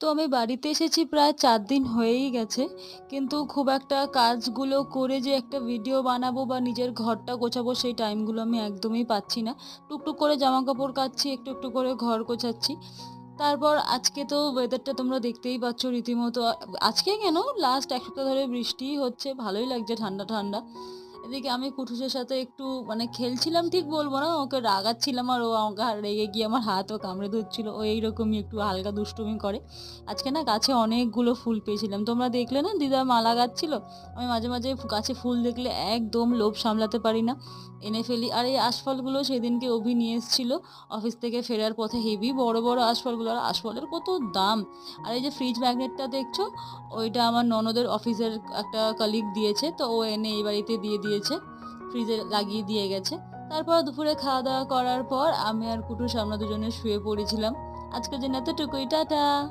তো আমি বাড়িতে এসেছি প্রায় ৪ দিন হয়েই গেছে। কিন্তু খুব একটা কাজগুলো করে যে একটা ভিডিও বানাবো বা নিজের ঘরটা গোছাবো সেই টাইমগুলো আমি একদমই পাচ্ছি না। টুকটুক করে জামাকাপড় কাচছি, একটু, একটু করে ঘর গোছাচ্ছি। তারপর আজকে তো ওয়েদারটা তোমরা দেখতেই পাচ্ছ রীতিমতো আজকে কেন লাস্ট ১ সপ্তাহ ধরে বৃষ্টিই হচ্ছে। ভালোই লাগছে ঠান্ডা, ঠান্ডা। এদিকে আমি কুটুসের সাথে একটু মানে খেলছিলাম ঠিক বলব না, ওকে রাগাচ্ছিলাম আর ও আমাকে রেগে গিয়ে আমার হাতও কামড়ে ধরছিল। ও এইরকমই একটু হালকা দুষ্টুমি করে। আজকে না গাছে অনেকগুলো ফুল পেয়েছিলাম। তোমরা দেখলে না দিদা মালা গাচ্ছিল? আমি মাঝে, মাঝে গাছে ফুল দেখলে একদম লোভ সামলাতে পারি না। এনে ফেলি। আর এই আশফলগুলো সেদিনকে অভি নিয়ে এসেছিল অফিস থেকে ফেরার পথে হেভি বড়, বড় আশফলগুলো। আর আশফলের কত দাম! আর এই যে ফ্রিজ ম্যাগনেটটা দেখছো? ওইটা আমার ননদের অফিসের একটা কলিগ দিয়েছে। তো ও এনে এই বাড়িতে দিয়ে দিয়েছে। ফ্রিজে লাগিয়ে দিয়ে গেছে। তারপর দুপুরে খাওয়া-দাওয়া করার পর আমি আর কুটুস আমরা দুজনে শুয়ে পড়েছিলাম। আজকের জন্য এতটুকুই। টাটা।